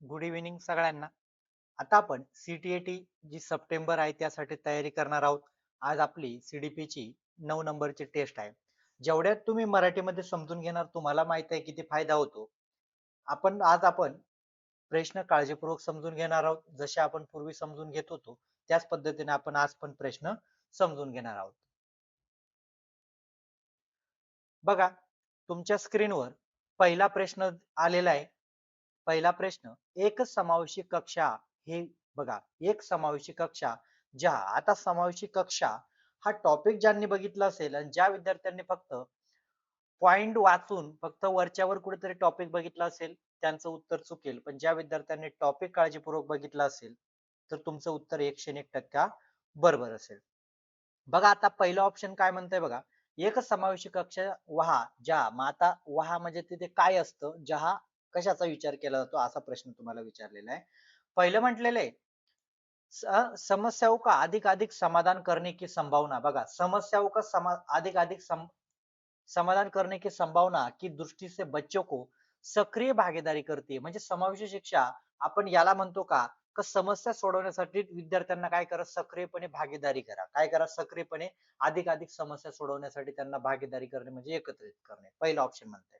Good evening सगळ्यांना. आता आपण सीटीएटी जी सप्टेंबर आहे त्यासाठी तयारी करणार आहोत. आज आपली सीडीपी ची 9 नंबरची टेस्ट आहे. जेवढ्यात तुम्ही मराठीमध्ये समजून घेणार तुम्हाला माहित आहे किती फायदा होतो. आज आपण प्रश्न काळजीपूर्वक समजून घेणार आहोत. जसे आपण पूर्वी समजून घेत होतो त्याच पद्धतीने आपण आज पण प्रश्न समजून घेणार आहोत. बघा, तुमच्या स्क्रीनवर पहिला प्रश्न आलेला आहे. पहिला प्रश्न, एक समावेशी कक्षा हे बघा, एक समावेशी कक्षा ज्या आता समावेशी कक्षा हा टॉपिक ज्यांनी बघितला असेल आणि ज्या विद्यार्थ्यांनी फक्त पॉइंट वाचून फक्त वरच्यावर कुठेतरी टॉपिक बघितला असेल त्यांचं उत्तर चुकेल, पण ज्या विद्यार्थ्यांनी टॉपिक काळजीपूर्वक बघितला असेल तर तुमचं उत्तर 101% बरोबर असेल. बघा आता पहिलं ऑप्शन काय म्हणतंय बघा, एक समावेशी कक्षा वहा ज्या, मग आता वहा म्हणजे तिथे काय असतं, जहा कशाचा विचार केला जातो असा प्रश्न तुम्हाला विचारलेला आहे. पहिलं म्हटलेलं आहे समस्याओं का अधिक अधिक समाधान करने की संभावना. बघा, समस्याओं का अधिक अधिक समाधान करने की संभावना की दृष्टि से बच्चों को सक्रिय भागीदारी करते. म्हणजे समावेशी शिक्षा आपण याला म्हणतो का, समस्या सोडवण्यासाठी विद्यार्थ्यांना काय करा, सक्रियपणे भागीदारी करा. काय करा, सक्रियपणे अधिक अधिक समस्या सोडवण्यासाठी त्यांना भागीदारी करणे म्हणजे एकत्रित करणे. पहिला ऑप्शन म्हणताय.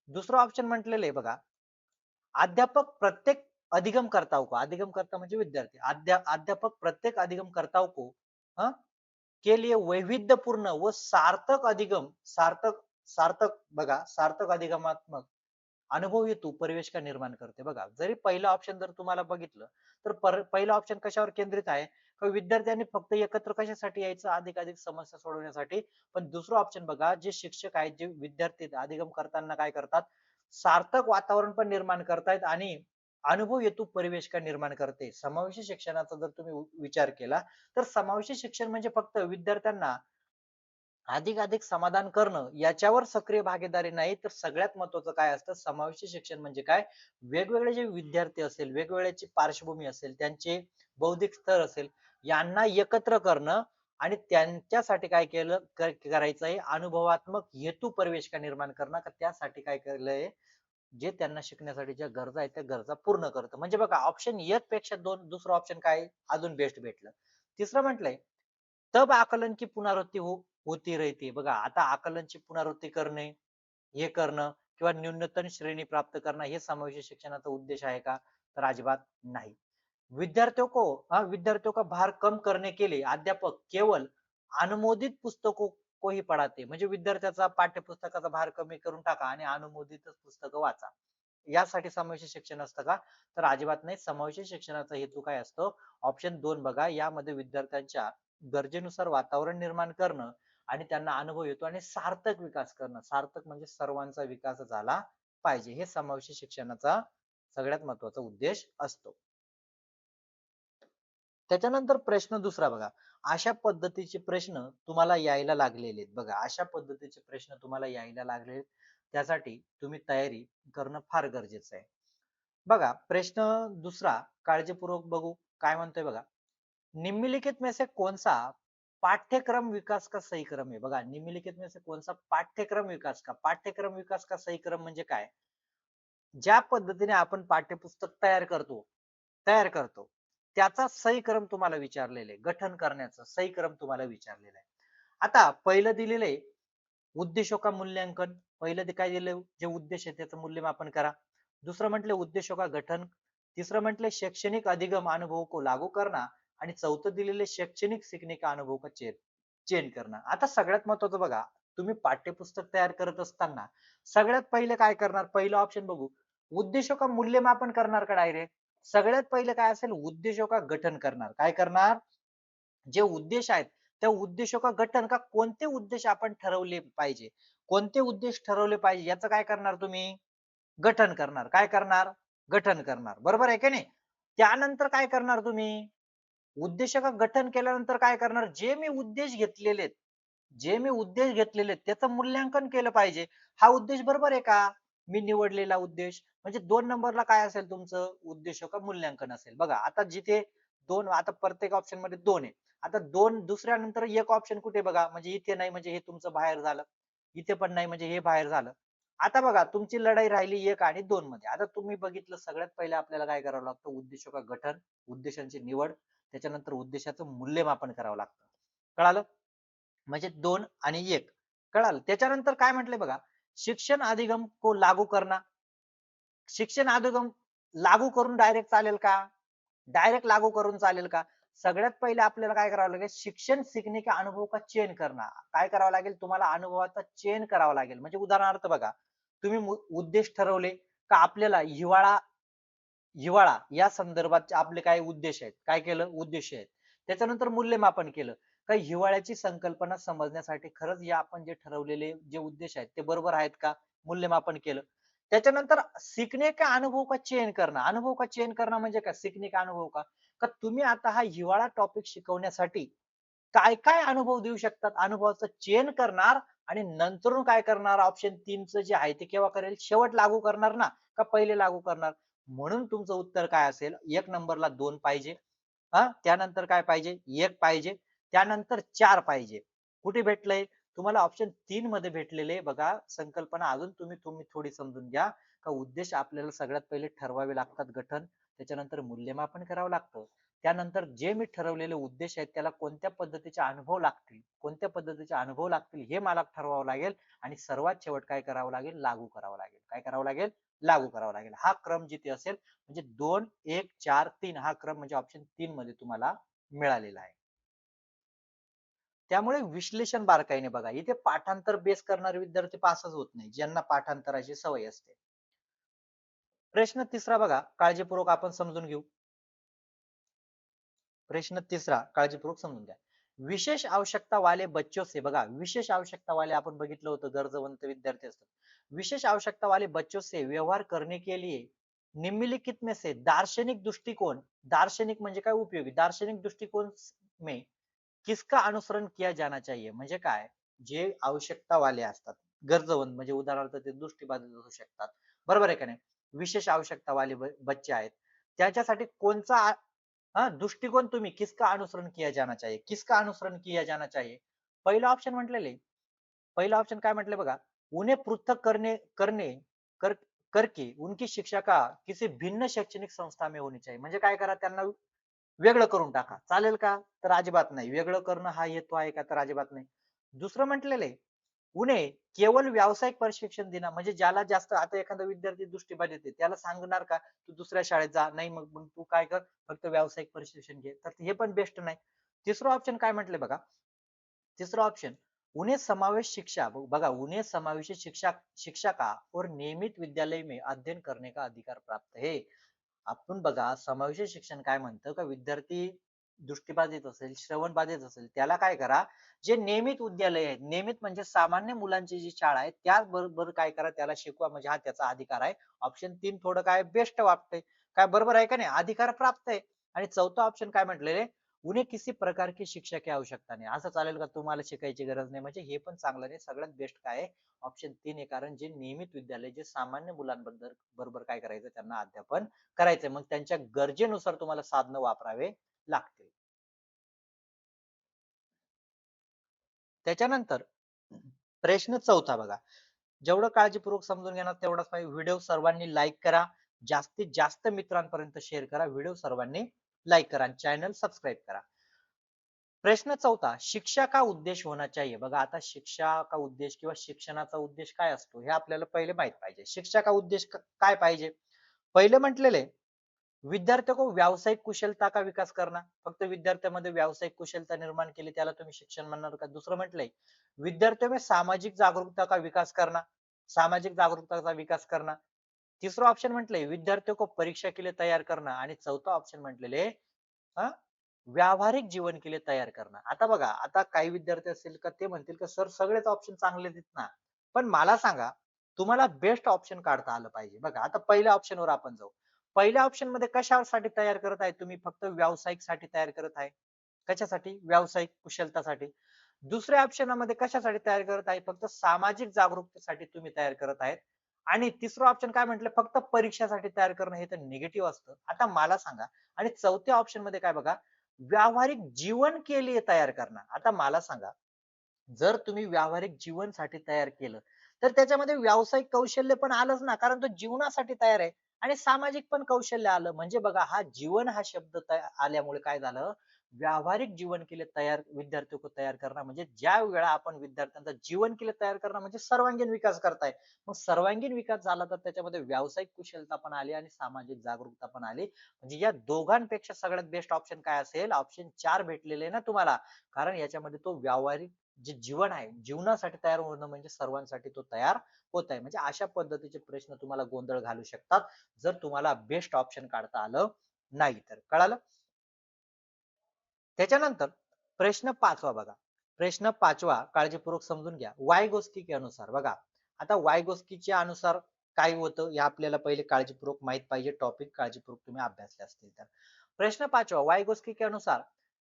दुसरं ऑप्शन म्हटलेलं आहे बघा, अध्यापक प्रत्येक अधिगमकर्ताओं को, अधिगमकर्ता म्हणजे विद्यार्थी, अध्यापक प्रत्येक अधिगमकर्ताओं को हाँ, के लिए वैविध्यपूर्ण व सार्थक अधिगम, सार्थक सार्थक बघा, सार्थक अधिगमात्मक अनुभव हेतू परिवेश का निर्माण करते. बघा, जरी पहिला ऑप्शन जर तुम्हाला बघितलं तर पहिला ऑप्शन कशावर केंद्रित आहे, विद्यार्थ्यांनी फक्त एकत्र कशासाठी यायचं, अधिक अधिक समस्या सोडवण्यासाठी. पण दुसरं ऑप्शन बघा, जे शिक्षक आहेत, जे विद्यार्थी अधिगम करताना काय करतात, सार्थक वातावरण पण निर्माण करतायत आणि अनुभव हेतू परिवेश का निर्माण करते. समावेशी शिक्षणाचा जर तुम्ही विचार केला तर समावेशी शिक्षण म्हणजे फक्त विद्यार्थ्यांना अधिक अधिक समाधान करणं याच्यावर सक्रिय भागीदारी नाही, तर सगळ्यात महत्वाचं काय असतं, समावेशी शिक्षण म्हणजे काय, वेगवेगळे जे विद्यार्थी असेल, वेगवेगळ्याची पार्श्वभूमी असेल, त्यांचे बौद्धिक स्तर असेल, यांना एकत्र करणं आणि त्यांच्यासाठी काय केलं करायचं आहे, अनुभवात्मक हेतू परिवेश का निर्माण करणं, का त्यासाठी काय केलंय, जे त्यांना शिकण्यासाठी ज्या गरजा आहेत त्या गरजा पूर्ण करतं. म्हणजे बघा, ऑप्शन एक पेक्षा दोन दुसरं ऑप्शन काय अजून बेस्ट भेटलं. तिसरं म्हटलंय, तब आकलन की पुनरावृत्ती होती रहती. बघा, आता आकलनची पुनरावृत्ती करणे, हे करणं किंवा न्यूनतम श्रेणी प्राप्त करणं हे समावेशी शिक्षणाचा उद्देश आहे का, तर अजिबात नाही. विद्यार्थियों का भार कम करने के लिए अध्यापक केवल अनुमोदित पुस्तकों को ही पढ़ाते. म्हणजे विद्यार्थ्याचा पाठ्यपुस्तकाचा भार कमी करून टाका आणि अनुमोदित पुस्तकं वाचा, यासाठी समावेशी शिक्षण असतं का, तर अजिबात नाही. समावेशी शिक्षणाचा हेतू काय असतो, ऑप्शन 2 बघा, यामध्ये विद्यार्थ्यांच्या गरजेनुसार वातावरण निर्माण करणं आणि त्यांना अनुभव येतो आणि सार्थक विकास करणं. सार्थक म्हणजे सर्वांचा विकास झाला पाहिजे, हे समावेशी शिक्षणाचा सगळ्यात महत्वाचा उद्देश असतो. त्याच्यानंतर प्रश्न दुसरा बघा, अशा पद्धतीचे प्रश्न तुम्हाला यायला लागलेले आहेत. बघा, अशा पद्धतीचे प्रश्न तुम्हाला यायला लागले, त्यासाठी तुम्ही तयारी करणं फार गरजेचं आहे. बघा, प्रश्न दुसरा काळजीपूर्वक बघू. काय म्हणतोय बघा, निम्नलिखित में से कौन सा पाठ्यक्रम विकास का सही क्रम है. बघा, निम्नलिखित में से कौन सा पाठ्यक्रम विकास का सही क्रम म्हणजे काय, ज्या पद्धतीने आपण पाठ्यपुस्तक तयार करतो त्याचा सही क्रम तुम्हाला विचारलेले आहे. गठन करण्याचा सही क्रम तुम्हाला विचारलेला आहे. आता पहिलं दिलेलं आहे उद्देशों का मूल्यांकन. पहिलं ते काय दिलं, जे उद्देश आहे त्याचं मूल्यमापन करा. दुसरं म्हटलं उद्देशों का गठन. तिसरं म्हटलं शैक्षणिक अधिगम अनुभव को लागू करना. आणि चौथं दिलेले शैक्षणिक सीखने का अनुभव का चेंज करना. आता सगळ्यात महत्वाचं बघा, तुम्ही पाठ्यपुस्तक तयार करत असताना सगळ्यात पहिले काय करणार, पहिलं ऑप्शन बघू, उद्देशों का मूल्यमापन करणार का डायरेक्ट. सगळ्यात पहिले काय असेल, उद्देशों का गठन करणार. काय करणार, जे उद्देश आहेत त्या उद्देशों का गठन, का कोणते उद्देश आपण ठरवले पाहिजे, कोणते उद्देश ठरवले पाहिजे याचं काय करणार तुम्ही, गठन करणार. काय करणार, गठन करणार. बरोबर आहे की नाही. त्यानंतर काय करणार तुम्ही, उद्देश का गठन केल्यानंतर काय करणार, जे मी उद्देश घेतलेले त्याचं मूल्यांकन केलं पाहिजे. हा उद्देश बरोबर आहे का, मी निवडलेला उद्देश. म्हणजे 2 नंबरला काय असेल तुमचं, उद्देश का मूल्यांकन असेल. बघा, आता जिथे दोन, आता प्रत्येक ऑप्शन मध्ये 2 आहे. आता 2 दुसऱ्यानंतर एक ऑप्शन कुठे बघा, म्हणजे इथे नाही म्हणजे हे तुमचं बाहेर झालं, इथे पण नाही म्हणजे हे बाहेर झालं. आता बघा तुमची लढाई राहिली 1 आणि 2 मध्ये. आता तुम्ही बघितलं सगळ्यात पहिले आपल्याला काय करावं लागतं, उद्देशक गठन, उद्देशांची निवड, त्याच्यानंतर उद्देशाचं मूल्यमापन करावं लागतं. कळालं? म्हणजे 2 आणि 1 कळालं. त्याच्यानंतर काय म्हटलंय बघा, शिक्षण अधिगम को लागू करना. शिक्षण अधिगम लागू करून डायरेक्ट चालेल का? डायरेक्ट लागू करून चालेल का? सगळ्यात पहिले आपल्याला काय करावं लागेल, शिक्षण सीखने के अनुभव का चयन करना. काय करावं लागेल तुम्हाला, अनुभवाचा चयन करावा लागेल. म्हणजे उदाहरणार्थ बघा, तुम्ही उद्देश ठरवले का आपल्याला हिवाळा हिवाळा या संदर्भात आपले काय उद्देश आहेत, काय केलं उद्देश आहेत. त्याच्यानंतर मूल्यमापन केलं. काही हिवाळ्याची संकल्पना समजण्यासाठी खरंच या आपण जे ठरवलेले जे उद्देश आहेत ते बरोबर आहेत का, मूल्यमापन केलं. त्याच्यानंतर सीखने का अनुभव का चयन करणं. अनुभव का चयन करणं म्हणजे काय, सीखने का अनुभव का, का तुम्ही आता हा हिवाळा टॉपिक शिकवण्यासाठी काय काय अनुभव देऊ शकतात, अनुभवाचं चयन करणार आणि नंतरून काय करणार, ऑप्शन 3 च जे आहे ते केव्हा करेल, शेवट लागू करणार ना, का पहिले लागू करणार. म्हणून तुमचं उत्तर काय असेल, 1 नंबरला 2 पाहिजे, हा त्यानंतर काय पाहिजे, 1 पाहिजे, त्यानंतर 4 पाहिजे. कुठे भेटलंय तुम्हाला, ऑप्शन 3 मध्ये भेटलेले बघा. संकल्पना अजून तुम्ही तुम्ही थोडी समजून घ्या, का उद्देश आपल्याला सगळ्यात पहिले ठरवावे लागतात गठन, त्याच्यानंतर मूल्यमापन करावं लागतं. त्यानंतर जे मी ठरवलेले उद्देश आहेत त्याला कोणत्या पद्धतीचे अनुभव लागतील, कोणत्या पद्धतीचे अनुभव लागतील हे मला ठरवावं लागेल. आणि सर्वात शेवट काय करावं लागेल, लागू करावं लागेल. काय करावं लागेल, लागू करावं लागेल. हा क्रम जिथे असेल म्हणजे 2 1 4 3 हा क्रम म्हणजे ऑप्शन 3 मध्ये तुम्हाला मिळालेला आहे. त्यामुळे विश्लेषण बारकाईने बघा. इथे पाठांतर बेस करणारे विद्यार्थी पासच होत नाही, ज्यांना पाठांतराची सवय असते. प्रश्न तिसरा बघा, काळजीपूर्वक आपण समजून घेऊ. प्रश्न तिसरा काळजीपूर्वक समजून घ्या. विशेष आवश्यकता वाले बच्चों से, बघा विशेष आवश्यकता वाले आपण बघितलं होतं, गरजवंत विद्यार्थी असतात. विशेष आवश्यकता वाले बच्चों से व्यवहार करने के लिए निम्नलिखित में से दार्शनिक दृष्टिकोण, दार्शनिक म्हणजे काय, उपयोगी, दार्शनिक दृष्टिकोन में किसका अनुसरण किया जाना चाहिए. म्हणजे काय, जे आवश्यकता वाले असतात, गरजवंत म्हणजे उदाहरणार्थ ते दृष्टीबाधित असू शकतात, बरोबर आहे का नाही, विशेष आवश्यकता वाले बच्चे आहेत, त्याच्यासाठी कोणचा दृष्टिकोन तुम्ही, किसका अनुसरण किया जाना चाहिए, किसका अनुसरण किया जाना चाहिए. पहिला ऑप्शन म्हटलेले, पहिला ऑप्शन काय म्हटले बघा, उन्हें पृथक करने करने कर करके उनकी शिक्षा का किसी भिन्न शैक्षणिक संस्था में होनी चाहिए. म्हणजे काय करा, त्यांना वेगळं करून टाका. चालेल का, तर अजिबात नाही. वेगळं करणं हा हेतू आहे का, तर अजिबात नाही. दुसरं म्हटलेलं आहे, उन्हें केवळ व्यावसायिक प्रशिक्षण देणं. म्हणजे ज्याला जास्त, आता एखादा विद्यार्थी दृष्टीबाधित आहे त्याला सांगणार का तू दुसऱ्या शाळेत जा, नाही मग मग तू काय कर, फक्त व्यावसायिक प्रशिक्षण घे, तर हे पण बेस्ट नाही. तिसरं ऑप्शन काय म्हटले बघा, तिसरा ऑप्शन, उन्हें समावेश शिक्षा, बघा उन्हें समावेशी शिक्षा शिक्षा का और नियमित विद्यालय में अध्ययन करने का अधिकार प्राप्त है. आपण बघा समावेशी शिक्षण काय म्हणतं, का विद्यार्थी दृष्टीबाधित असेल, श्रवण बाधित असेल, त्याला काय करा, जे नियमित विद्यालय आहेत, नियमित म्हणजे सामान्य मुलांची जी शाळा आहे त्याचबरोबर काय करा, त्याला शिकवा. म्हणजे हा त्याचा अधिकार आहे. ऑप्शन 3 थोडं काय बेस्ट वाटतंय, काय बरोबर आहे का नाही, अधिकार प्राप्त आहे. आणि चौथा ऑप्शन काय म्हटलेले, उन्हें किसी प्रकार की शिक्षा की आवश्यकता नाही. असं चालेल का, तुम्हाला शिकायची गरज नाही, म्हणजे हे पण चांगलं नाही. सगळ्यात बेस्ट काय आहे, ऑप्शन 3 आहे. कारण जे नियमित विद्यालय, जे सामान्य मुलांबद्दल बरोबर काय करायचं, त्यांना अध्यापन करायचंय, मग त्यांच्या गरजेनुसार तुम्हाला साधनं वापरावे लागतील. त्याच्यानंतर प्रश्न चौथा बघा, जेवढं काळजीपूर्वक समजून घेणार तेवढाच पाहिजे. व्हिडिओ सर्वांनी लाईक करा, जास्तीत जास्त मित्रांपर्यंत शेअर करा, व्हिडिओ सर्वांनी लाईक करा आणि चॅनल सबस्क्राईब करा. प्रश्न चौथा, शिक्षा का उद्देश होना चाहिए. बघा आता शिक्षा का उद्देश किंवा शिक्षणाचा उद्देश काय असतो हे आपल्याला पहिले माहित पाहिजे. शिक्षा का उद्देश काय पाहिजे, पहिले म्हटलेले, विद्यार्थियों को व्यावसायिक कुशलता का विकास करना. फक्त विद्यार्थ्यांमध्ये व्यावसायिक कुशलता निर्माण केली त्याला तुम्ही शिक्षण म्हणणार का. दुसरं म्हटलंय, विद्यार्थियों में सामाजिक जागरूकता का विकास करना, सामाजिक जागरूकता विकास करना. तिसरं ऑप्शन म्हटलंय, विद्यार्थियों को परीक्षा के लिए तैयार करना. आणि चौथा ऑप्शन म्हटलेले, हा व्यावहारिक जीवन के लिए तैयार करणं. आता बघा, आता काही विद्यार्थी असतील का ते म्हणतील का सर सगळेच ऑप्शन चांगले आहेत ना, पण मला सांगा, तुम्हाला बेस्ट ऑप्शन काढता आलं पाहिजे. बघा आता पहिल्या ऑप्शनवर आपण जाऊ. पहिल्या ऑप्शन मध्ये कशासाठी तयार करत आहे तुम्ही, फक्त व्यावसायिक साठी तयार करत आहे. कशासाठी, व्यावसायिक कुशलतासाठी. दुसऱ्या ऑप्शनमध्ये कशासाठी तयार करत आहे, फक्त सामाजिक जागरूकतेसाठी तुम्ही तयार करत आहेत. आणि तिसरं ऑप्शन काय म्हटलं, फक्त परीक्षासाठी तयार करणं, हे तर निगेटिव्ह असतं. आता मला सांगा, आणि चौथ्या ऑप्शन मध्ये काय बघा, व्यावहारिक जीवन के लिए तयार करणार. आता मला सांगा, जर तुम्ही व्यावहारिक जीवनसाठी तयार केलं तर त्याच्यामध्ये व्यावसायिक कौशल्य पण आलंच ना, कारण तो जीवनासाठी तयार आहे. आणि सामाजिक पण कौशल्य आलं. म्हणजे बघा हा जीवन हा शब्द आल्यामुळे काय झालं, व्यावहारिक जीवन के लिए तैयार विद्यार्थियों को तैयार करना म्हणजे ज्या वेळा आपण विद्यार्थ्यांचा जीवन के लिए तयार करणं म्हणजे सर्वांगीण विकास करताय. मग सर्वांगीण विकास झाला तर त्याच्यामध्ये व्यावसायिक कुशलता पण आली आणि सामाजिक जागरूकता पण आली. म्हणजे या दोघांपेक्षा सगळ्यात बेस्ट ऑप्शन काय असेल? ऑप्शन 4 भेटलेले आहे ना तुम्हाला. कारण याच्यामध्ये तो व्यावहारिक जे जीवन आहे, जीवनासाठी तयार होणं म्हणजे सर्वांसाठी तो तयार होत आहे. म्हणजे अशा पद्धतीचे प्रश्न तुम्हाला गोंधळ घालू शकतात, जर तुम्हाला बेस्ट ऑप्शन काढता आलं नाही तर. कळालं? त्याच्यानंतर प्रश्न 5वा बघा. प्रश्न 5वा काळजीपूर्वक समजून घ्या. वायगोस्की के अनुसार बघा. आता वायगोस्कीच्या अनुसार काय होतं हे आपल्याला पहिले काळजीपूर्वक माहित पाहिजे. टॉपिक काळजीपूर्वक तुम्ही अभ्यासले असतील तर. प्रश्न 5वा वायगोस्की के अनुसार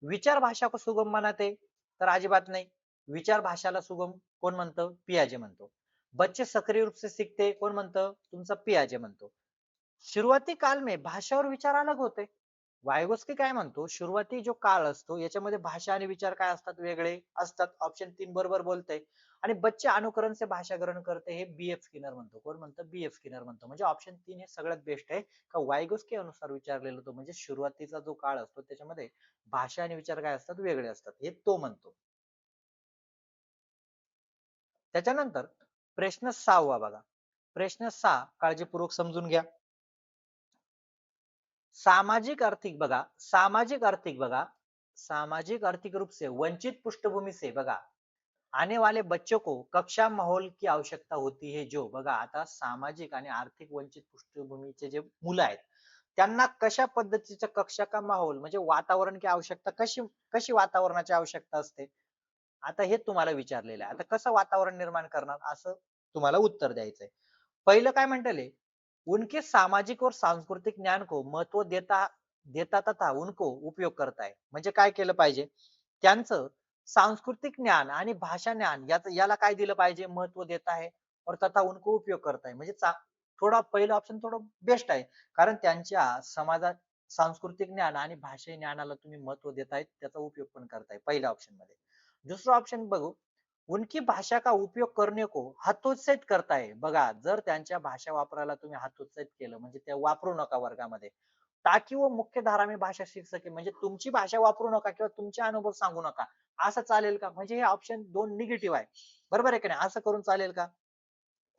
विचार भाषा को सुगम बनाते? तर अजिबात नाही. विचार भाषाला सुगम कोण म्हणतं? पियाजे म्हणतो. बच्चे सक्रिय रूप से सीखते कोण म्हणतं? तुमचा पियाजे म्हणतो. शुरुआती काल में भाषा और विचार अलग होते. वायगोस्की काय म्हणतो, सुरुवाती जो काळ असतो याच्यामध्ये भाषा आणि विचार काय असतात? वेगळे असतात. ऑप्शन 3 बरोबर बोलतंय. आणि बच्चे अनुकरण से भाषा ग्रहण करते हे बी.एफ. स्किनर म्हणतो. कोण म्हणतं? बी.एफ. स्किनर म्हणतो. म्हणजे ऑप्शन 3 हे सगळ्यात बेस्ट आहे. का वायगोस्की अनुसार विचारलेलं होतं. म्हणजे सुरुवातीचा जो काळ असतो त्याच्यामध्ये भाषा आणि विचार काय असतात? वेगळे असतात. हे तो म्हणतो. त्याच्यानंतर प्रश्न 6वा बघा. प्रश्न 6 काळजीपूर्वक समजून घ्या. सामाजिक आर्थिक बघा, सामाजिक आर्थिक बघा, सामाजिक आर्थिक रूप से वंचित पृष्ठभूमि से बघा आने वाले बच्चों को कक्षा माहौल की आवश्यकता होती है जो बघा आता सामाजिक आणि आर्थिक वंचित पृष्ठभूमीचे जे मुलं आहेत त्यांना कशा पद्धतीच्या कक्षा का माहोल म्हणजे वातावरण की आवश्यकता कशी कशी वातावरणाची आवश्यकता असते आता हे तुम्हाला विचारलेलं आहे आता कसं वातावरण निर्माण करणार असं तुम्हाला उत्तर द्यायचंय पहिलं काय म्हणतले उनके सामाजिक और सांस्कृतिक ज्ञान को महत्व देता देता तथा उनको उपयोग करताय म्हणजे काय केलं पाहिजे त्यांचं सांस्कृतिक ज्ञान आणि भाषा ज्ञान याला काय दिलं पाहिजे महत्व देत आहे और तथा उनको उपयोग करताय म्हणजे थोडा पहिला ऑप्शन थोडं बेस्ट आहे कारण त्यांच्या समाजात सांस्कृतिक ज्ञान आणि भाषा ज्ञानाला तुम्ही महत्व देताय त्याचा उपयोग पण करताय पहिल्या ऑप्शन मध्ये दुसरं ऑप्शन बघू उनकी भाषा का उपयोग करने को हतोत्साहित करताय बघा जर त्यांच्या भाषा वापरायला तुम्ही हतोत्साहित केलं म्हणजे ते वापरू नका वर्गामध्ये ताकि वो मुख्य धारा में भाषा शिक सके म्हणजे तुमची भाषा वापरू नका किंवा तुमचे अनुभव सांगू नका असं चालेल का म्हणजे हे ऑप्शन दोन निगेटिव्ह आहे बरोबर आहे की नाही असं करून चालेल का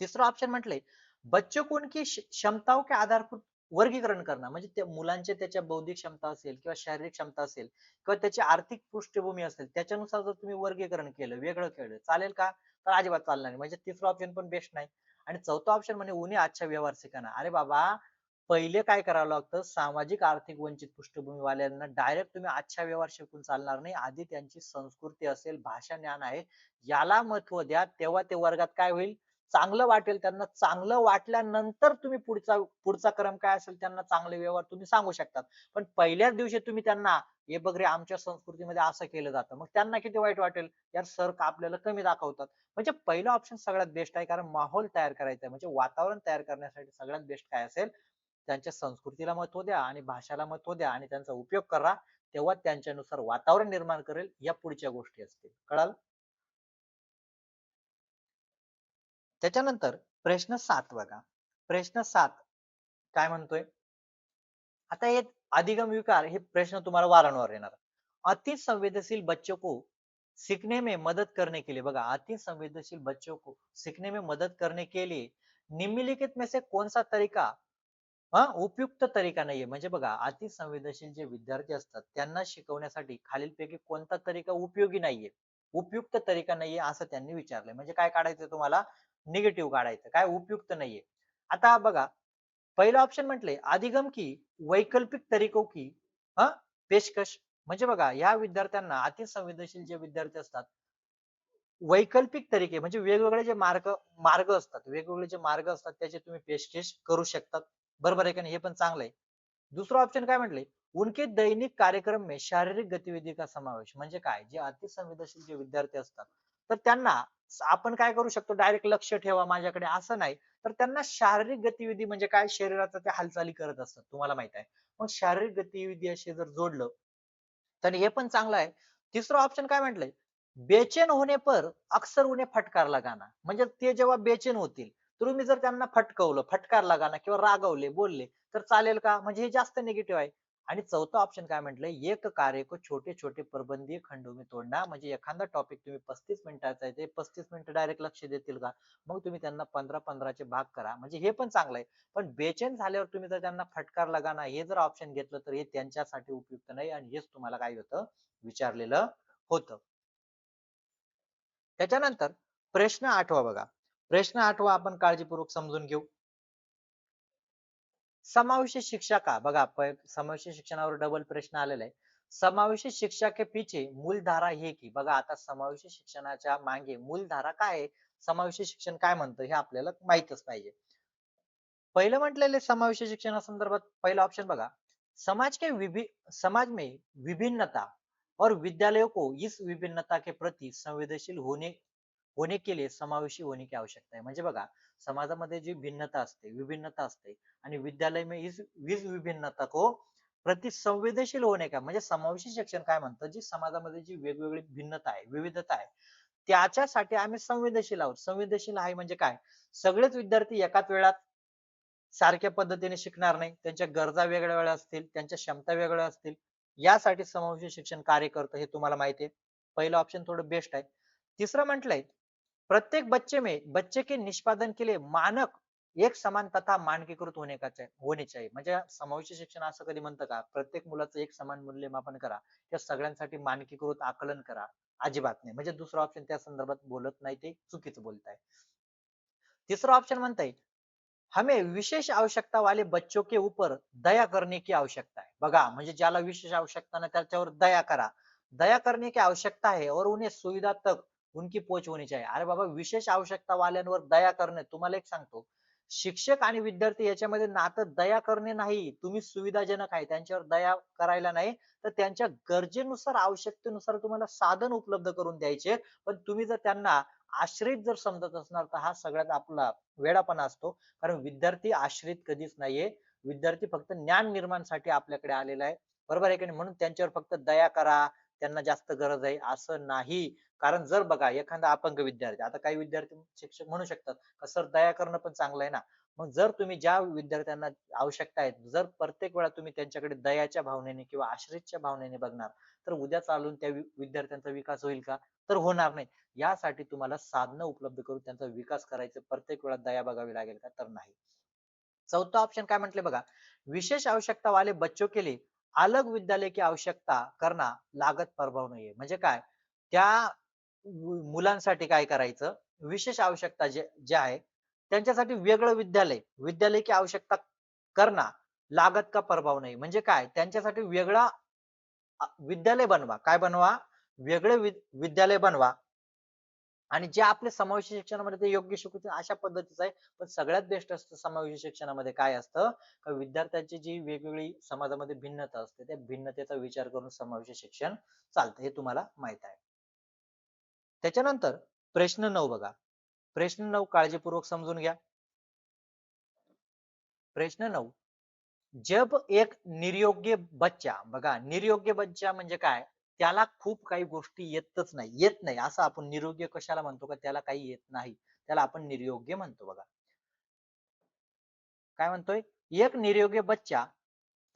तिसरं ऑप्शन म्हटले बच्चों को उनकी क्षमताओं के आधार पर वर्गीकरण करणं म्हणजे त्या मुलांचे त्याच्या बौद्धिक क्षमता असेल किंवा शारीरिक क्षमता असेल किंवा त्याची आर्थिक पृष्ठभूमी असेल त्याच्यानुसार जर तुम्ही वर्गीकरण केलं वेगळं केलं चालेल का तर अजिबात चालणार नाही म्हणजे तिसरं ऑप्शन पण बेस्ट नाही आणि चौथा ऑप्शन म्हणजे उन्हें अच्छा व्यवहार शिकाना अरे बाबा पहिले काय करावं लागतं सामाजिक आर्थिक वंचित पृष्ठभूमी वाल्यांना डायरेक्ट तुम्ही अच्छा व्यवहार शिकून चालणार नाही आधी त्यांची संस्कृती असेल भाषा ज्ञान आहे याला महत्व द्या तेव्हा ते वर्गात काय होईल चांगलं वाटेल त्यांना चांगलं वाटल्यानंतर तुम्ही पुढचा पुढचा क्रम काय असेल त्यांना चांगले व्यवहार तुम्ही सांगू शकतात पण पहिल्याच दिवशी तुम्ही त्यांना हे बघ रे आमच्या संस्कृतीमध्ये असं केलं जातं मग त्यांना किती वाईट वाटेल यार सर का आपल्याला कमी दाखवतात म्हणजे पहिला ऑप्शन सगळ्यात बेस्ट आहे कारण माहोल तयार करायचा आहे म्हणजे वातावरण तयार करण्यासाठी सगळ्यात बेस्ट काय असेल त्यांच्या संस्कृतीला महत्व द्या आणि भाषाला महत्व द्या आणि त्यांचा उपयोग करा तेव्हा त्यांच्यानुसार वातावरण निर्माण करेल या पुढच्या गोष्टी असतील कळाल त्याच्यानंतर प्रश्न 7 बघा प्रश्न 7 काय म्हणतोय आता हे अधिगम विकार हे प्रश्न तुम्हाला वारंवार येणार अति संवेदनशील बच्चों को सीखने में मदद करने के लिए बघा अति संवेदनशील बच्चों को सीखने में मदद करने के लिए निम्नलिखित में से कौन सा तरीका उपयुक्त तरीका नाहीये म्हणजे बघा अति संवेदनशील जे विद्यार्थी असतात त्यांना शिकवण्यासाठी खालीलपैकी कोणता तरीका उपयोगी नाहीये उपयुक्त तरीका नाहीये असं त्यांनी विचारलंय म्हणजे काय काढायचं तुम्हाला निगेटिव्ह काढायचं काय उपयुक्त नाहीये आता बघा पहिला ऑप्शन म्हटले अधिगम की वैकल्पिक तरीकों की हा पेशकश म्हणजे बघा या विद्यार्थ्यांना अति संवेदनशील जे विद्यार्थी असतात वैकल्पिक तरीके म्हणजे वेगवेगळे जे मार्ग मार्ग असतात वेगवेगळे जे मार्ग असतात त्याचे तुम्ही पेशकश करू शकतात बरोबर आहे का नाही हे पण चांगलं आहे दुसरा ऑप्शन काय म्हटले उनके दैनिक कार्यक्रम में शारीरिक गतिविधि का समावेश म्हणजे काय जे अतिसंवेदनशील जे विद्यार्थी असतात तर त्यांना आपण काय करू शकतो डायरेक्ट लक्ष ठेवा माझ्याकडे असं नाही तर त्यांना शारीरिक गतिविधी म्हणजे काय शरीराचा ते हालचाली करत असतात तुम्हाला माहित आहे मग शारीरिक गतिविधी असे जर जोडलं तर हे पण चांगलं आहे तिसरं ऑप्शन काय म्हटलंय बेचैन होने पर अक्सर उन्हें फटकार लगाना. म्हणजे ते जेव्हा बेचैन होतील, तुम्ही जर त्यांना फटकवलं, फटकार लगाना किंवा रागवले, बोलले तर चालेल का? म्हणजे हे जास्त निगेटिव्ह आहे. आणि चौथा ऑप्शन काय म्हटलंय, एक कार्य को छोटे-छोटे प्रबंधीय खंडों में तोडना. म्हणजे एखादा टॉपिक तुम्ही 35 मिनिटाचा आहे, ते 35 मिनिटं डायरेक्ट लक्ष देतील का? मग तुम्ही त्यांना 15-15 चे भाग करा. म्हणजे हे पण चांगलं आहे. पण बेचैन झाल्यावर तुम्ही जर त्यांना फटकार लगाना हे जर ऑप्शन घेतलं, तर हे त्यांच्यासाठी उपयुक्त नाही आणि हेच तुम्हाला काय होतं, विचारलेलं होतं. त्याच्यानंतर प्रश्न 8वा बघा. प्रश्न 8वा आपण काळजीपूर्वक समजून घेऊ. समावेशी शिक्षा का? बघा समावेशी शिक्षणावर डबल प्रश्न आलेला आहे. समावेशी शिक्षा के पीछे मूलधारा हे की बघा आता समावेशी शिक्षणाच्या मागे मूलधारा काय आहे? समावेशी शिक्षण काय म्हणतं हे आपल्याला माहीतच पाहिजे. पहिलं म्हटलेले समावेशी शिक्षणासंदर्भात पहिला ऑप्शन बघा. समाज में विभिन्नता और विद्यालयों को इस विभिन्नता के प्रति संवेदनशील होने होने के लिए समावेशी होने की आवश्यकता है. म्हणजे बघा समाजामध्ये जी भिन्नता असते, विभिन्नता असते आणि विद्यालय में इस विभिन्नता को प्रति संवेदनशील होणे का म्हणजे समावेशी शिक्षण काय म्हणतं, जी समाजामध्ये जी वेगवेगळी भिन्नता आहे, विविधता आहे, त्याच्यासाठी आम्ही संवेदनशील आहोत. संवेदनशील आहे म्हणजे काय? सगळेच विद्यार्थी एकाच वेळात सारख्या पद्धतीने शिकणार नाही. त्यांच्या गरजा वेगळ्या-वेगळ्या असतील, त्यांच्या क्षमता वेगळ्या असतील. यासाठी समावेशी शिक्षण कार्य करतं हे तुम्हाला माहिती आहे. पहिलं ऑप्शन थोडं बेस्ट आहे. तिसरं म्हटलंय प्रत्येक बच्चे के निष्पादन के लिए मानक एक समान तथा मानकीकृत होणे चाहिए. म्हणजे समावेशी शिक्षण असं कधी म्हणतं का प्रत्येक मुलाचं एक समान मूल्यमापन करा. त्या सगळ्यांसाठी मानकीकृत आकलन करा. अजिबात नाही. म्हणजे दुसरं ऑप्शन त्या संदर्भात बोलत नाही ते चुकीचं बोलताय. तिसरा ऑप्शन म्हणताय हमें विशेष आवश्यकता वाले बच्चों के ऊपर दया करने की आवश्यकता है. बघा म्हणजे ज्याला विशेष आवश्यकता नाही त्याच्यावर दया करा. दया करने की आवश्यकता है और उन्हें सुविधा तक उनकी पहुंच होनी चाहिए. अरे बाबा विशेष आवश्यकता वाल्यांवर दया करणे तुम्हाला एक सांगतो. शिक्षक आणि विद्यार्थी याच्यामध्ये नातं दया करणे नाही. तुम्ही सुविधाजनक आहे त्यांच्यावर दया करायला नाही तर त्यांच्या गरजेनुसार आवश्यकतेनुसार तुम्हाला साधन उपलब्ध करून द्यायचे. पण तुम्ही जर त्यांना आश्रित जर समजत असणार तर हा सगळ्यात आपला वेडापणा असतो. कारण विद्यार्थी आश्रित कधीच नाहीये. विद्यार्थी फक्त ज्ञान निर्माणसाठी आपल्याकडे आलेला आहे. बरोबर आहे की नाही? म्हणून त्यांच्यावर फक्त दया करा, त्यांना जास्त गरज आहे असं नाही. कारण जर बघा एखादा अपंग विद्यार्थी, आता काही विद्यार्थी शिक्षक म्हणू शकतात, का सर दया करणं पण चांगलं आहे ना. मग जर तुम्ही ज्या विद्यार्थ्यांना आवश्यकता आहे, जर प्रत्येक वेळा तुम्ही त्यांच्याकडे दयाच्या भावनेने किंवा आश्रितच्या भावनेने बघणार, तर उद्या चालून त्या विद्यार्थ्यांचा विकास होईल का? तर होणार नाही. यासाठी तुम्हाला साधनं उपलब्ध करून त्यांचा विकास करायचा प्रत्येक वेळा दया बघावी लागेल का? तर नाही. चौथा ऑप्शन काय म्हटले बघा विशेष आवश्यकता वाले बच्चों के लिए अलग विद्यालय की आवश्यकता करना लागत प्रभाव नाहीये म्हणजे काय त्या मुलांसाठी काय करायचं विशेष आवश्यकता जे आहे त्यांच्यासाठी वेगळं विद्यालय की आवश्यकता करना लागत का प्रभाव नाही म्हणजे काय त्यांच्यासाठी वेगळा विद्यालय बनवा काय बनवा वेगळे विद्यालय बनवा आणि जे आपले समावेशी शिक्षणामध्ये ते योग्य शिकवतील अशा पद्धतीचं आहे. पण सगळ्यात बेस्ट असतं समावेशी शिक्षणामध्ये काय असतं, का विद्यार्थ्यांची जी वेगवेगळी समाजामध्ये भिन्नता असते, त्या भिन्नतेचा विचार करून समावेशी शिक्षण चालतं. हे तुम्हाला माहित आहे. त्याच्यानंतर प्रश्न 9 बघा. प्रश्न 9 काळजीपूर्वक समजून घ्या. प्रश्न 9 जब एक निर्योग्य बच्चा बघा निर्योग्य बच्चा म्हणजे काय त्याला खूप काही गोष्टी येत नाही असं आपण निरोग्य कशाला म्हणतो का त्याला काही येत नाही त्याला आपण निर्योग्य म्हणतो बघा काय म्हणतोय एक निर्योग्य बच्चा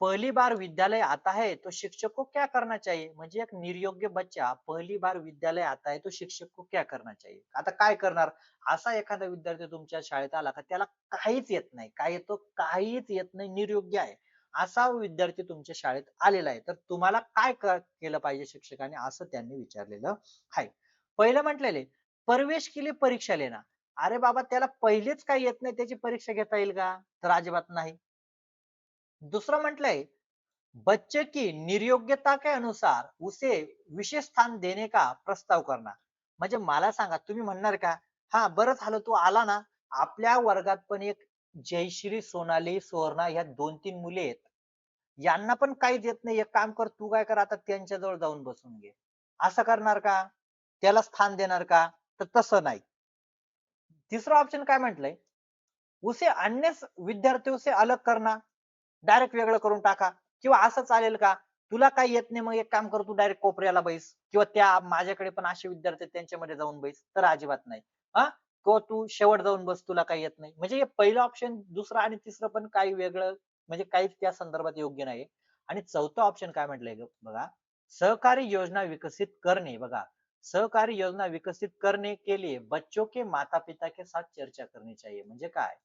पहली बार विद्यालय आता है तो शिक्षक को क्या करना चाहिए म्हणजे एक निर्योग्य बच्चा पहली बार विद्यालय आता है तो शिक्षक को क्या करना चाहिए आता काय करणार असा एखादा विद्यार्थी तुमच्या शाळेत आला का त्याला काहीच येत नाही काय येतो काहीच येत नाही निर्योग्य आहे असा विद्यार्थी तुमच्या शाळेत आलेला आहे तर तुम्हाला काय केलं पाहिजे शिक्षकाने असं त्यांनी विचारलेलं आहे पहिलं म्हटलेले प्रवेश के लिए परीक्षा लेना अरे बाबा त्याला पहिलेच काही येत नाही त्याची परीक्षा घेता येईल का तर अजिबात नाही दुसरं म्हटलंय बच्चे की निर्योग्यता के अनुसार उसे विशेष स्थान देने का प्रस्ताव करना म्हणजे मला सांगा तुम्ही म्हणणार का हा बरं झालं तू आला ना आपल्या वर्गात पण एक जयश्री सोनाली सुवर्णा ह्या 2-3 मुले आहेत यांना पण काहीच येत नाही एक काम कर तू काय कर आता त्यांच्या जवळ जाऊन बसून घे असं करणार का त्याला स्थान देणार का तर तसं नाही तिसरं ऑप्शन काय म्हटलंय उसे अन्य विद्यार्थियों से अलग करना डायरेक्ट वेगळं करून टाका किंवा असं चालेल का तुला काही येत नाही, मग एक काम कर, तू डायरेक्ट कोपऱ्याला बैस किंवा त्या माझ्याकडे पण असे विद्यार्थी आहेत, त्यांच्यामध्ये जाऊन बैस, तर अजिबात नाही. हा, किंवा तू शेवट जाऊन बस, तुला काही येत नाही. म्हणजे हे पहिलं ऑप्शन, दुसरं आणि तिसरं पण काही वेगळं, म्हणजे काहीच त्या संदर्भात योग्य नाही. आणि चौथं ऑप्शन काय म्हटलंय बघा, सहकारी योजना विकसित करणे. बघा, सहकारी योजना विकसित करने के लिए बच्चों के माता पिता के साथ चर्चा करनी चाहिए. म्हणजे काय,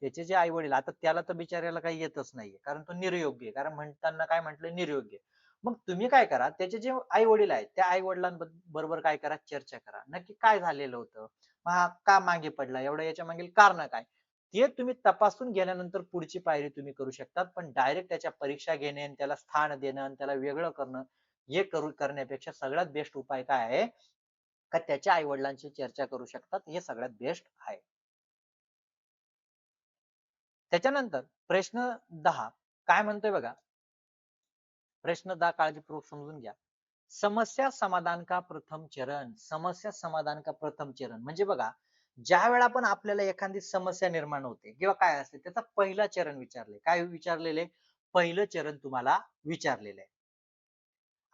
त्याचे जे आई वडील, आता त्याला तर बिचाऱ्याला काही येतच नाहीये, कारण तो निरयोग्य आहे, कारण म्हणताना काय म्हटलं, निरयोग्य. मग तुम्ही काय करा, त्याचे जे आई वडील आहेत त्या आई वडिलांबरोबर काय करा, चर्चा करा, नक्की काय झालेलं होतं, हा का मागे पडला, एवढं याच्या मागील कारण काय, ते तुम्ही तपासून गेल्यानंतर पुढची पायरी तुम्ही करू शकतात. पण डायरेक्ट त्याच्या परीक्षा घेणे आणि त्याला स्थान देणं आणि त्याला वेगळं करणं, हे करण्यापेक्षा सगळ्यात बेस्ट उपाय काय आहे, का त्याच्या आई वडिलांची चर्चा करू शकतात, हे सगळ्यात बेस्ट आहे. त्याच्यानंतर प्रश्न 10 काय म्हणतोय बघा, प्रश्न 10 काळजीपूर्वक समजून घ्या. समस्या समाधान का प्रथम चरण. समस्या समाधान का प्रथम चरण म्हणजे बघा, ज्या वेळा पण आपल्याला एखादी समस्या निर्माण होते किंवा काय असते, त्याचा पहिला चरण विचारले, काय विचारलेले, पहिलं चरण तुम्हाला विचारलेलं आहे.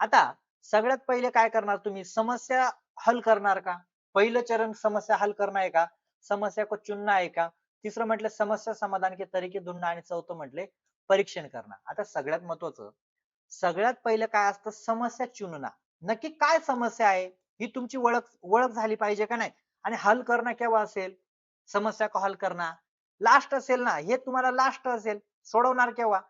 आता सगळ्यात पहिले काय करणार तुम्ही, समस्या हल करणार का, पहिलं चरण समस्या हल करणं आहे का, समस्या को चुनना आहे का, तिसरं म्हटलं समस्या समाधान के तरीके ढूंढना, आणि चौथं म्हटले परीक्षण करणं. आता सगळ्यात महत्वाचं, सगळ्यात पहिलं काय असतं, समस्या चुनना. नक्की काय समस्या आहे, ही तुमची ओळख ओळख झाली पाहिजे का नाही, आणि हल करणं केव्हा असेल, समस्या को हल करना लास्ट असेल ना, हे तुम्हाला लास्ट असेल, सोडवणार केव्हा,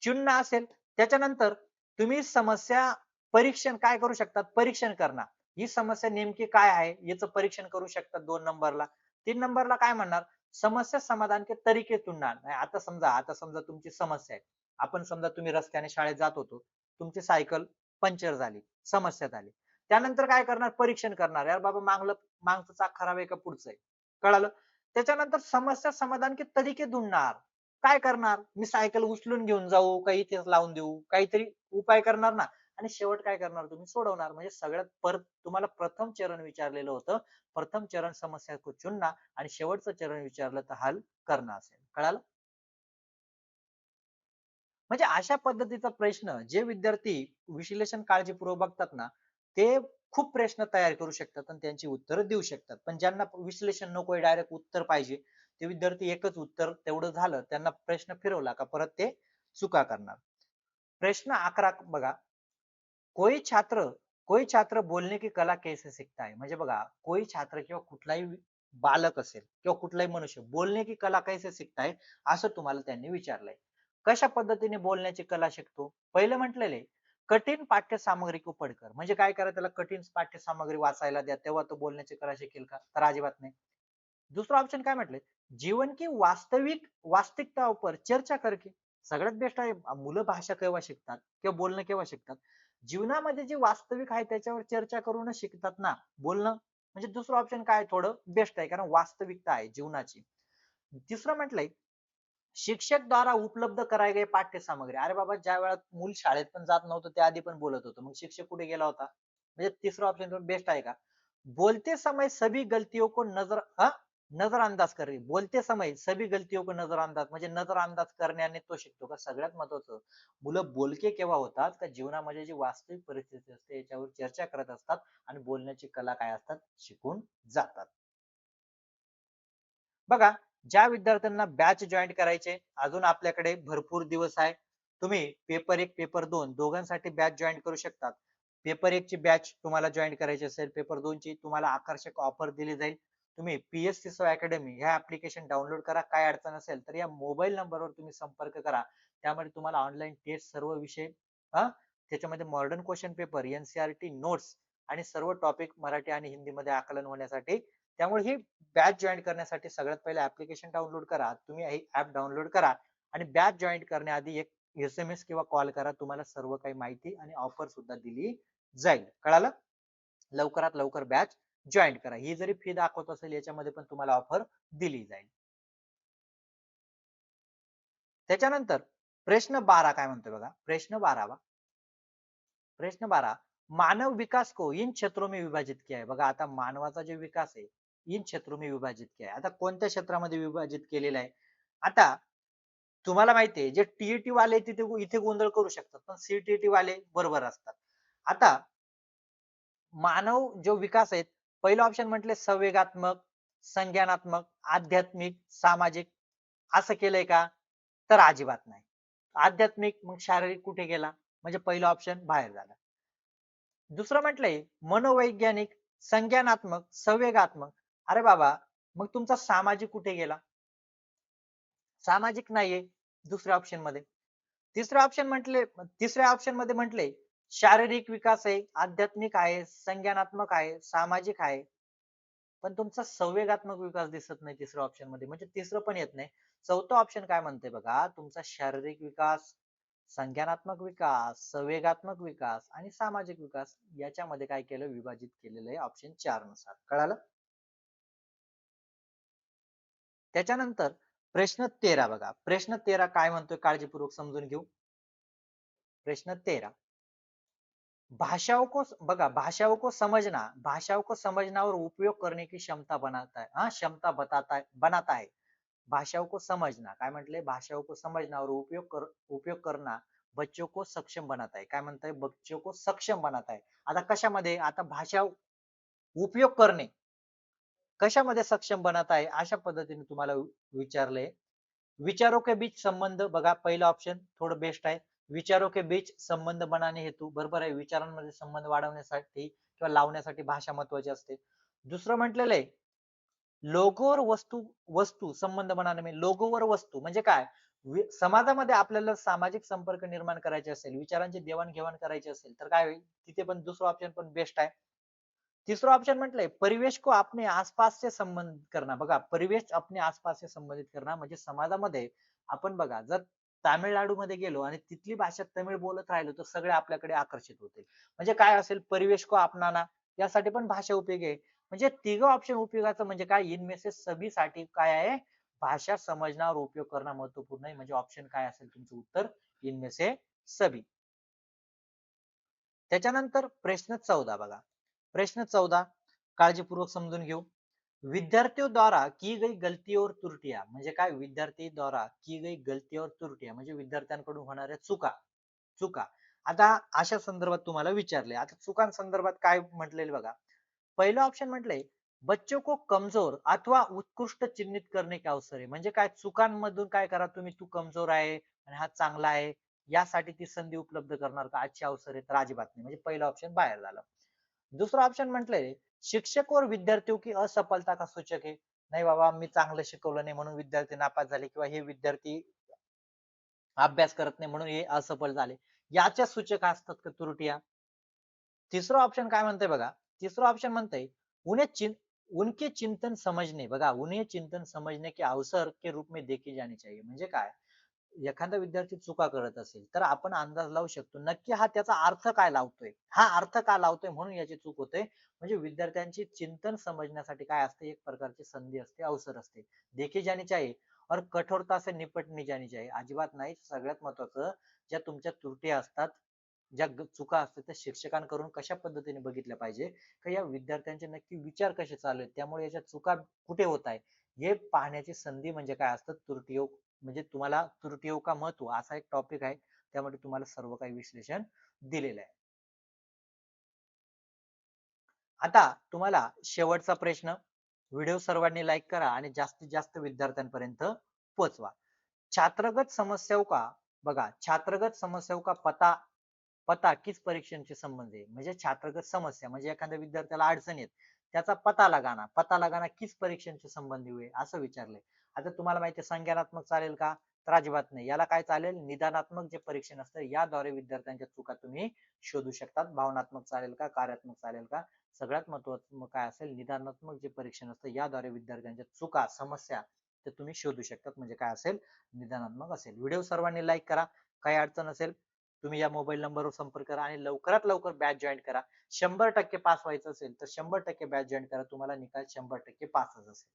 चिन्ह असेल. त्याच्यानंतर तुम्ही समस्या परीक्षण काय करू शकतात, परीक्षण करणार, ही समस्या नेमकी काय आहे याचं परीक्षण करू शकतात 2 नंबरला. 3 नंबरला काय म्हणणार, समस्या समाधान के तरीके चुनणार. आता समजा तुमची समस्या आहे, आपण समजा तुम्ही रस्त्याने शाळेत जात होतो, तुमची सायकल पंक्चर झाली, समस्या झाली, त्यानंतर काय करणार, परीक्षण करणार, यार बाबा मागचं चाक खराब आहे का पुढचं आहे, कळालं. त्याच्यानंतर समस्या समाधान के तरीके ढूंढणार, काय करणार, मी सायकल उचलून घेऊन जाऊ का इथेच लावून देऊ, काहीतरी उपाय करणार ना. आणि शेवट काय करणार, तुम्ही सोडवणार. म्हणजे सगळ्यात परत तुम्हाला प्रथम चरण विचारलेलं होतं, प्रथम चरण समस्या को चुनना, आणि शेवटचं चरण विचारलं तर हल करणं असेल, कळालं. म्हणजे अशा पद्धतीचा प्रश्न जे विद्यार्थी विश्लेषण काळजीपूर्वक बघतात ना, ते खूप प्रश्न तयार करू शकतात आणि त्यांची उत्तरं देऊ शकतात. पण ज्यांना विश्लेषण नकोय, डायरेक्ट उत्तर पाहिजे, ते विद्यार्थी एकच उत्तर तेवढं झालं, त्यांना प्रश्न फिरवला का परत ते चुका करणार. प्रश्न 11 बघा, कोई छात्र कोई छात्र बोलने की कला कैसे सीखता है. म्हणजे बघा, कोई छात्र किंवा कुठलाही बालक असेल किंवा कुठलाही मनुष्य बोलने की कला कैसे सीखता है, असं तुम्हाला त्यांनी विचारलंय. कशा पद्धतीने बोलण्याची कला शिकतो, पहिलं म्हटलेले कठीण पाठ्यसामग्री को पडकर. म्हणजे काय करा, त्याला कठीण पाठ्यसामग्री वाचायला द्या, तेव्हा तो बोलण्याची कला शिकेल का, तर अजिबात नाही. दुसरं ऑप्शन काय म्हटले, जीवन की वास्तविकता पर चर्चा करके. सगळ्यात बेस्ट आहे, मुलं भाषा केव्हा शिकतात किंवा बोलणं केव्हा शिकतात, जीवनामध्ये जे वास्तविक आहे त्याच्यावर चर्चा करूनच शिकतात ना, बोलणं. म्हणजे दुसरं ऑप्शन काय, थोडं बेस्ट आहे, कारण वास्तविकता आहे जीवनाची. तिसरं म्हटलंय, शिक्षक द्वारा उपलब्ध कराई गई पाठ्यसामग्री. अरे बाबा, ज्या वेळात मूल शाळेत पण जात नव्हतं त्या आधी पण बोलत होतं, मग शिक्षक कुठे गेला होता. म्हणजे तिसरं ऑप्शन बेस्ट आहे का. बोलते समय सभी गलतियों को नजरअंदाज करे. बोलते समय सभी गलतियों को नजरअंदाज, म्हणजे नजरअंदाज करण्याने तो शिकतो का. सगळ्यात महत्वाचं, मुलं बोलके केव्हा होतात का, जीवनामध्ये जी वास्तविक परिस्थिती असते याच्यावर चर्चा करत असतात आणि बोलण्याची कला काय असतात, शिकून जातात. बघा, ज्या विद्यार्थ्यांना बॅच जॉईन करायचे, अजून आपल्याकडे भरपूर दिवस आहे. तुम्ही पेपर 1 पेपर 2 दोघांसाठी बॅच जॉईन करू शकतात. पेपर 1 ची बॅच तुम्हाला जॉईन करायची असेल, पेपर 2 ची तुम्हाला आकर्षक ऑफर दिली जाईल. तुम्ही पीएससी सो अकॅडमी ह्या ऍप्लिकेशन डाउनलोड करा. काय अडचण असेल तर या मोबाईल नंबरवर तुम्ही संपर्क करा. त्यामध्ये तुम्हाला ऑनलाईन टेस्ट सर्व विषय, हा, त्याच्यामध्ये modern question paper, NCERT notes आणि सर्व टॉपिक मराठी आणि हिंदीमध्ये आकलन होण्यासाठी. त्यामुळे ही बॅच जॉईन करण्यासाठी सगळ्यात पहिले ऍप्लिकेशन डाउनलोड करा. तुम्ही हे ऍप डाउनलोड करा आणि बॅच जॉईन करण्याआधी एक एसएमएस किंवा कॉल करा. तुम्हाला सर्व काही माहिती आणि ऑफर सुद्धा दिली जाईल, कळालं. लवकरात लवकर बॅच जॉईन करा. ही जरी फी दाखवत असेल याच्यामध्ये पण तुम्हाला ऑफर दिली जाईल. त्याच्यानंतर प्रश्न 12 काय म्हणतोय बघा, प्रश्न 12, मानव विकास को इन क्षेत्रों में विभाजित किया है. बघा, आता मानवाचा जो विकास आहे इन क्षेत्रों में विभाजित किया है. आता कोणत्या क्षेत्रामध्ये विभाजित केलेला आहे, आता तुम्हाला माहितीये जे टीईटी वाले तिथे इथे गोंधळ करू शकतात, पण सीटीईटी वाले बरोबर असतात. आता मानव जो विकास आहे, पहिलं ऑप्शन म्हटले संवेगात्मक, संज्ञानात्मक, आध्यात्मिक, सामाजिक असं केलंय का? तर अजिबात नाही. आध्यात्मिक मग शारीरिक कुठे गेला? म्हणजे पहिलं ऑप्शन बाहेर झालं. दुसरं म्हटलंय मनोवैज्ञानिक, संज्ञानात्मक, संवेगात्मक. अरे बाबा, मग तुमचा सामाजिक कुठे गेला? सामाजिक नाहीये दुसऱ्या ऑप्शन मध्ये. तिसऱ्या ऑप्शन म्हटले तिसऱ्या ऑप्शन मध्ये म्हटले शारीरिक विकास आहे, आध्यात्मिक आहे, संज्ञानात्मक आहे, सामाजिक आहे. पण तुमचा संवेगात्मक विकास दिसत नाही तिसऱ्या ऑप्शन मध्ये, म्हणजे तिसरं पण येत नाही. चौथं ऑप्शन काय म्हणते बघा, तुमचा शारीरिक विकास, संज्ञानात्मक विकास, संवेगात्मक विकास आणि सामाजिक विकास याच्यामध्ये काय केलं, विभाजित केलेलं आहे ऑप्शन 4 नुसार. कळालं? त्याच्यानंतर प्रश्न 13 बघा. प्रश्न 13 काय म्हणतोय काळजीपूर्वक समजून घेऊ. प्रश्न 13, भाषाओं को बघा, भाषाओं को समझना, भाषाओं को समझना और उपयोग करने की क्षमता बनाता है, हाँ क्षमता बनाता है. भाषाओं को समझना काय म्हटले, भाषाओं को समझना और उपयोग करना बच्चों को सक्षम बनाता है. काय म्हणताय, बच्चों को सक्षम बनाता है. आता कशामध्ये, आता भाषा उपयोग करणे कशामध्ये सक्षम बनत आहे अशा पद्धतीने तुम्हाला विचारलंय. विचारों के बीच संबंध बघा, पहिला ऑप्शन थोडं बेस्ट आहे. विचारों के बीच संबंध बनाने हेतू, बरोबर आहे, विचारांमध्ये संबंध वाढवण्यासाठी किंवा लावण्यासाठी भाषा महत्वाची असते. दुसरं म्हटलेलं आहे लोगो और वस्तू, वस्तू संबंध बनाने में, लोगो वर वस्तू म्हणजे काय, समाजामध्ये आपल्याला सामाजिक संपर्क निर्माण करायचे असेल, विचारांची देवाणघेवाण करायची असेल तर काय होईल, तिथे पण दुसरं ऑप्शन पण बेस्ट आहे. तिसरं ऑप्शन म्हटलंय परिवेश को अपने आसपास से संबंधित करना, बघा परिवेश अपने आसपास से संबंधित करना म्हणजे समाजामध्ये आपण बघा जर तामिळनाडूमध्ये गेलो आणि तिथली भाषा तमिळ बोलत राहिलो तर सगळे आपल्याकडे आकर्षित होतील. म्हणजे काय असेल, परिवेश को अपनाना, यासाठी पण भाषा उपयोगी आहे. म्हणजे तिघ ऑप्शन उपयोगाचं म्हणजे काय, इनमें से सभी साठी काय आहे, भाषा समजना और उपयोग करणं महत्वपूर्ण आहे. म्हणजे ऑप्शन काय असेल तुमचं उत्तर, इनमें से सभी. त्याच्यानंतर प्रश्न 14 बघा. प्रश्न 14 काळजीपूर्वक समजून घेऊ. विद्यार्थियों द्वारा की गई गलती और त्रुटियां म्हणजे काय, विद्यार्थी द्वारा की गई गलती और त्रुटियां म्हणजे विद्यार्थ्यांकडून होणाऱ्या चुका. चुका आता अशा संदर्भात तुम्हाला विचारले. आता चुकांसंदर्भात काय म्हटलेले बघा. पहिलं ऑप्शन म्हटलंय बच्चों को कमजोर अथवा उत्कृष्ट चिन्हित करणे के अवसर आहे. म्हणजे काय, चुकांमधून काय करा तुम्ही, तू कमजोर आहे आणि हा चांगला आहे यासाठी ती संधी उपलब्ध करणार का, आजचे अवसर आहे तर अजिबात नाही. म्हणजे पहिलं ऑप्शन बाहेर झालं. दुसरं ऑप्शन म्हटलंय शिक्षक और विद्यार्थियों की असफलता का सूचक है. नाही बाबा, मी चांगलं शिकवलं नाही म्हणून विद्यार्थी नापास झाले किंवा हे विद्यार्थी अभ्यास करत नाही म्हणून हे असफल झाले, याच्या सूचक असतात का त्रुटिया. तिसरं ऑप्शन काय म्हणतंय बघा. तिसरं ऑप्शन म्हणतंय उन्हें उनके चिंतन समझने, बघा उन्हें चिंतन समझने के अवसर के रूप में देखे जाने चाहिए. म्हणजे काय, एखादा विद्यार्थी चुका करत असेल तर आपण अंदाज लावू शकतो नक्की हा त्याचा अर्थ काय लावतोय, हा अर्थ का लावतोय म्हणून याची चूक होते. म्हणजे विद्यार्थ्यांची चिंतन समजण्यासाठी काय असते, एक प्रकारची संधी असते, अवसर असते. देखी जानी चाहिए और कठोरता से निपटणी जानी चाहिए. अजिबात नाही, सगळ्यात महत्वाचं ज्या तुमच्या त्रुटी असतात, ज्या चुका असतात त्या शिक्षकांकडून कशा पद्धतीने बघितल्या पाहिजे, का या विद्यार्थ्यांचे नक्की विचार कसे चालू आहेत, त्यामुळे याच्या चुका कुठे होत आहे हे पाहण्याची संधी म्हणजे काय असतं, त्रुटी. म्हणजे तुम्हाला तृतीय का महत्व असा एक टॉपिक आहे, त्यामध्ये तुम्हाला सर्व काही विश्लेषण दिलेलं आहे. आता तुम्हाला शेवटचा प्रश्न, व्हिडिओ सर्वांनी लाईक करा आणि जास्तीत जास्त विद्यार्थ्यांपर्यंत पोहोचवा. छात्रगत समस्याओं का, बघा छात्रगत समस्याओं का पता, पता किस परीक्षण से संबंध है. म्हणजे छात्रगत समस्या म्हणजे एखाद्या विद्यार्थ्याला अडचण येत, त्याचा पता लगाना किस परीक्षण से संबंधी हुए असं विचारलंय. आता तुम्हाला माहिती आहे संज्ञानात्मक चालेल का, तर अजिबात नाही. याला काय चालेल, निदानात्मक जे परीक्षण असतं याद्वारे विद्यार्थ्यांच्या चुका तुम्ही शोधू शकतात. भावनात्मक चालेल का, कार्यात्मक चालेल का, सगळ्यात महत्वाचं काय असेल, निदानात्मक जे परीक्षण असतं याद्वारे विद्यार्थ्यांच्या चुका समस्या ते तुम्ही शोधू शकतात. म्हणजे काय असेल, निदानात्मक असेल. व्हिडिओ सर्वांनी लाईक करा. काही अडचण असेल तुम्ही या मोबाईल नंबरवर संपर्क करा आणि लवकरात लवकर बॅच जॉईन करा. 100% पास व्हायचं असेल तर 100% बॅच जॉईन करा, तुम्हाला निकाल 100% पासच असेल.